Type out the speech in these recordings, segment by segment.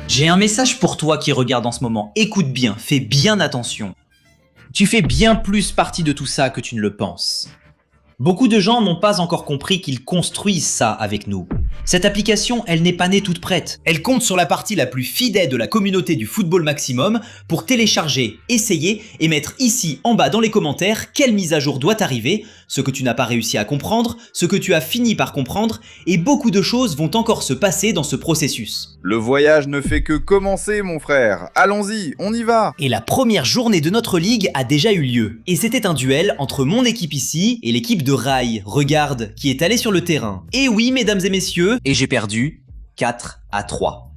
J'ai un message pour toi qui regarde en ce moment. Écoute bien, fais bien attention. Tu fais bien plus partie de tout ça que tu ne le penses. Beaucoup de gens n'ont pas encore compris qu'ils construisent ça avec nous. Cette application, elle n'est pas née toute prête. Elle compte sur la partie la plus fidèle de la communauté du Football Maximum pour télécharger, essayer et mettre ici en bas dans les commentaires quelle mise à jour doit arriver, ce que tu n'as pas réussi à comprendre, ce que tu as fini par comprendre, et beaucoup de choses vont encore se passer dans ce processus. Le voyage ne fait que commencer, mon frère. Allons-y, on y va. Et la première journée de notre ligue a déjà eu lieu. Et c'était un duel entre mon équipe ici et l'équipe de Rai, regarde, qui est allée sur le terrain. Et oui, mesdames et messieurs, et j'ai perdu 4-3.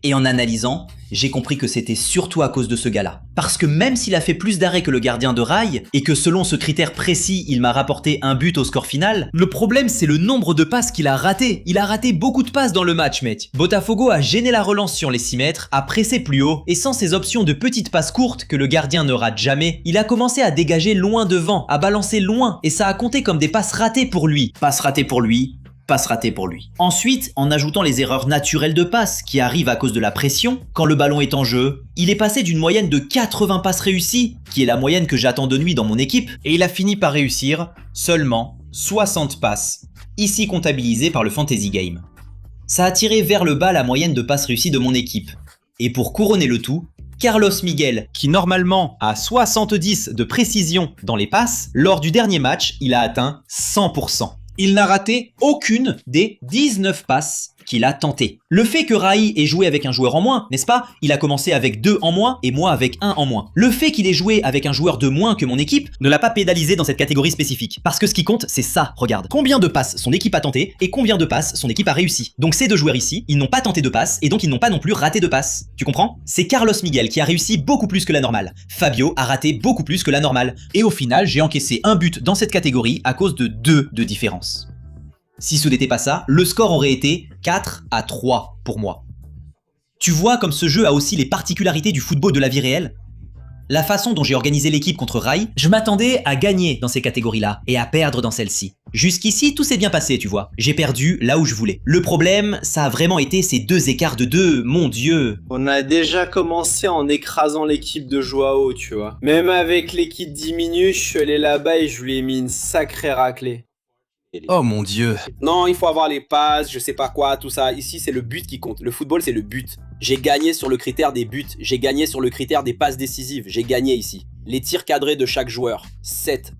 Et en analysant, j'ai compris que c'était surtout à cause de ce gars-là. Parce que même s'il a fait plus d'arrêts que le gardien de Rai, et que selon ce critère précis, il m'a rapporté un but au score final, le problème c'est le nombre de passes qu'il a raté. Il a raté beaucoup de passes dans le match, mec. Botafogo a gêné la relance sur les 6 mètres, a pressé plus haut, et sans ces options de petites passes courtes que le gardien ne rate jamais, il a commencé à dégager loin devant, à balancer loin, et ça a compté comme des passes ratées pour lui. Passes ratées pour lui, passe ratée pour lui. Ensuite, en ajoutant les erreurs naturelles de passe qui arrivent à cause de la pression, quand le ballon est en jeu, il est passé d'une moyenne de 80 passes réussies, qui est la moyenne que j'attends de lui dans mon équipe, et il a fini par réussir seulement 60 passes, ici comptabilisées par le Fantasy Game. Ça a tiré vers le bas la moyenne de passes réussies de mon équipe. Et pour couronner le tout, Carlos Miguel, qui normalement a 70 de précision dans les passes, lors du dernier match, il a atteint 100%. Il n'a raté aucune des 19 passes qu'il a tentées. Le fait que Rai ait joué avec un joueur en moins, n'est-ce pas? Il a commencé avec 2 en moins et moi avec 1 en moins. Le fait qu'il ait joué avec un joueur de moins que mon équipe ne l'a pas pénalisé dans cette catégorie spécifique. Parce que ce qui compte, c'est ça, regarde. Combien de passes son équipe a tenté et combien de passes son équipe a réussi. Donc ces deux joueurs ici, ils n'ont pas tenté de passes et donc ils n'ont pas non plus raté de passes. Tu comprends? C'est Carlos Miguel qui a réussi beaucoup plus que la normale. Fabio a raté beaucoup plus que la normale. Et au final, j'ai encaissé un but dans cette catégorie à cause de 2 de différence. Si ce n'était pas ça, le score aurait été 4-3 pour moi. Tu vois comme ce jeu a aussi les particularités du football de la vie réelle? La façon dont j'ai organisé l'équipe contre Rai, je m'attendais à gagner dans ces catégories-là et à perdre dans celle-ci. Jusqu'ici, tout s'est bien passé, tu vois. J'ai perdu là où je voulais. Le problème, ça a vraiment été ces 2 écarts de 2, mon Dieu. On a déjà commencé en écrasant l'équipe de Joao, tu vois. Même avec l'équipe diminuée, je suis allé là-bas et je lui ai mis une sacrée raclée. Oh mon Dieu. Non, il faut avoir les passes, je sais pas quoi, tout ça. Ici, c'est le but qui compte. Le football, c'est le but. J'ai gagné sur le critère des buts. J'ai gagné sur le critère des passes décisives. J'ai gagné ici. Les tirs cadrés de chaque joueur. 7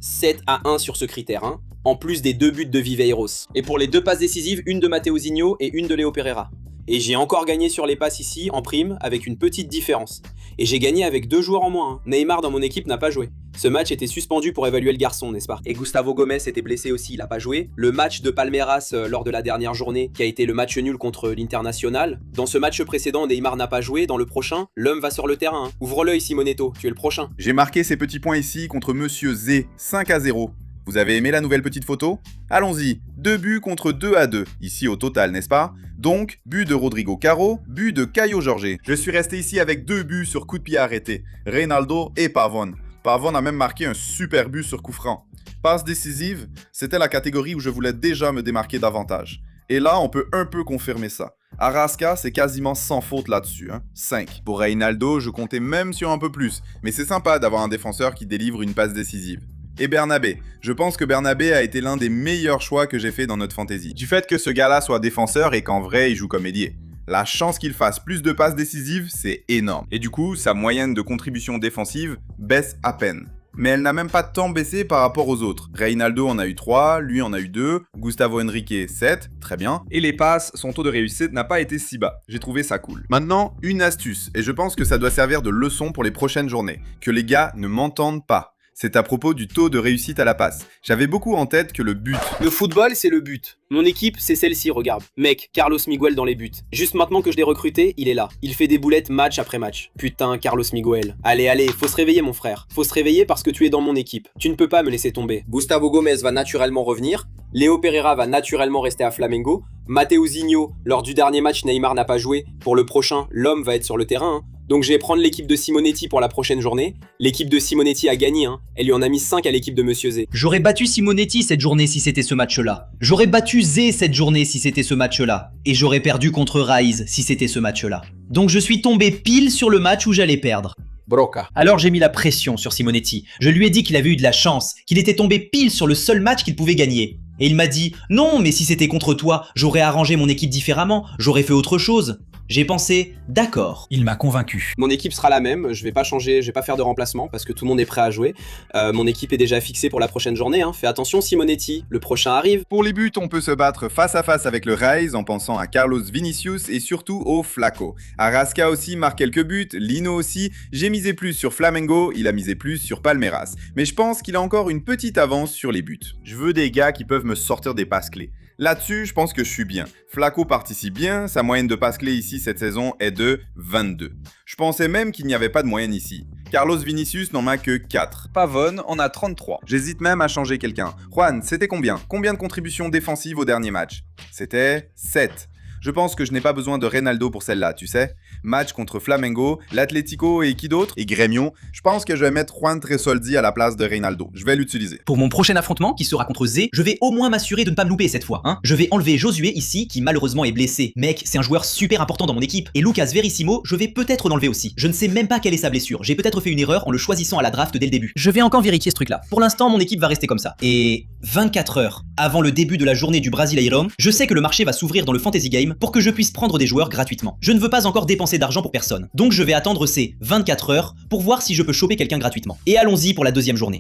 à 1 sur ce critère, hein. En plus des 2 buts de Viveiros. Et pour les 2 passes décisives, une de Mateuzinho et une de Léo Pereira. Et j'ai encore gagné sur les passes ici, en prime, avec une petite différence. Et j'ai gagné avec 2 joueurs en moins, hein. Neymar dans mon équipe n'a pas joué. Ce match était suspendu pour évaluer le garçon, n'est-ce pas? Et Gustavo Gomes était blessé aussi, il a pas joué. Le match de Palmeiras lors de la dernière journée, qui a été le match nul contre l'International. Dans ce match précédent, Neymar n'a pas joué. Dans le prochain, l'homme va sur le terrain, hein. Ouvre l'œil, Simonetto, tu es le prochain. J'ai marqué ces petits points ici contre Monsieur Z, 5-0. Vous avez aimé la nouvelle petite photo? Allons-y, 2 buts contre 2-2, ici au total, n'est-ce pas? Donc, but de Rodrigo Caro, but de Caio Jorge. Je suis resté ici avec 2 buts sur coup de pied arrêté, Reynaldo et Pavón. Pavón a même marqué un super but sur coup franc. Passe décisive, c'était la catégorie où je voulais déjà me démarquer davantage. Et là, on peut un peu confirmer ça. Arrasca, c'est quasiment sans faute là-dessus, hein? 5. Pour Reynaldo, je comptais même sur un peu plus, mais c'est sympa d'avoir un défenseur qui délivre une passe décisive. Et Bernabé. Je pense que Bernabé a été l'un des meilleurs choix que j'ai fait dans notre fantasy. Du fait que ce gars-là soit défenseur et qu'en vrai, il joue comme ailier. La chance qu'il fasse plus de passes décisives, c'est énorme. Et du coup, sa moyenne de contribution défensive baisse à peine. Mais elle n'a même pas tant baissé par rapport aux autres. Reynaldo en a eu 3, lui en a eu 2, Gustavo Henrique 7, très bien. Et les passes, son taux de réussite n'a pas été si bas. J'ai trouvé ça cool. Maintenant, une astuce, et je pense que ça doit servir de leçon pour les prochaines journées. Que les gars ne m'entendent pas. C'est à propos du taux de réussite à la passe. J'avais beaucoup en tête que le but... Le football, c'est le but. Mon équipe, c'est celle-ci, regarde. Mec, Carlos Miguel dans les buts. Juste maintenant que je l'ai recruté, il est là. Il fait des boulettes match après match. Putain, Carlos Miguel. Allez, faut se réveiller, mon frère. Faut se réveiller parce que tu es dans mon équipe. Tu ne peux pas me laisser tomber. Gustavo Gomes va naturellement revenir. Léo Pereira va naturellement rester à Flamengo. Mateuzinho, lors du dernier match, Neymar n'a pas joué. Pour le prochain, l'homme va être sur le terrain. Donc je vais prendre l'équipe de Simonetti pour la prochaine journée. L'équipe de Simonetti a gagné, elle lui en a mis 5 à l'équipe de Monsieur Zé. J'aurais battu Simonetti cette journée si c'était ce match-là. J'aurais battu Zé cette journée si c'était ce match-là. Et j'aurais perdu contre Raiz si c'était ce match-là. Donc je suis tombé pile sur le match où j'allais perdre. Broca. Alors j'ai mis la pression sur Simonetti. Je lui ai dit qu'il avait eu de la chance, qu'il était tombé pile sur le seul match qu'il pouvait gagner. Et il m'a dit « Non, mais si c'était contre toi, j'aurais arrangé mon équipe différemment, j'aurais fait autre chose. » J'ai pensé « D'accord. » Il m'a convaincu. Mon équipe sera la même, je vais pas changer, je vais pas faire de remplacement parce que tout le monde est prêt à jouer. Mon équipe est déjà fixée pour la prochaine journée, Fais attention Simonetti, le prochain arrive. Pour les buts, on peut se battre face à face avec le Raiz en pensant à Carlos Vinicius et surtout au Flaco. Arrasca aussi marque quelques buts, Lino aussi. J'ai misé plus sur Flamengo, il a misé plus sur Palmeiras. Mais je pense qu'il a encore une petite avance sur les buts. Je veux des gars qui peuvent me sortir des passes clés. Là-dessus, je pense que je suis bien. Flaco participe bien, sa moyenne de passes clés ici cette saison est de 22. Je pensais même qu'il n'y avait pas de moyenne ici. Carlos Vinicius n'en a que 4. Pavone en a 33. J'hésite même à changer quelqu'un. Juan, c'était combien? Combien de contributions défensives au dernier match? C'était 7. Je pense que je n'ai pas besoin de Reinaldo pour celle-là, tu sais. Match contre Flamengo, l'Atlético et qui d'autre? Et Grêmio. Je pense que je vais mettre Juan Tresoldi à la place de Reinaldo. Je vais l'utiliser. Pour mon prochain affrontement, qui sera contre Zé, je vais au moins m'assurer de ne pas me louper cette fois. Je vais enlever Josué ici, qui malheureusement est blessé. Mec, c'est un joueur super important dans mon équipe. Et Lucas Verissimo, je vais peut-être l'enlever aussi. Je ne sais même pas quelle est sa blessure. J'ai peut-être fait une erreur en le choisissant à la draft dès le début. Je vais encore vérifier ce truc-là. Pour l'instant, mon équipe va rester comme ça. Et 24 heures avant le début de la journée du Brasileirão, je sais que le marché va s'ouvrir dans le Fantasy Game pour que je puisse prendre des joueurs gratuitement. Je ne veux pas encore dépenser d'argent pour personne. Donc je vais attendre ces 24 heures pour voir si je peux choper quelqu'un gratuitement. Et allons-y pour la deuxième journée.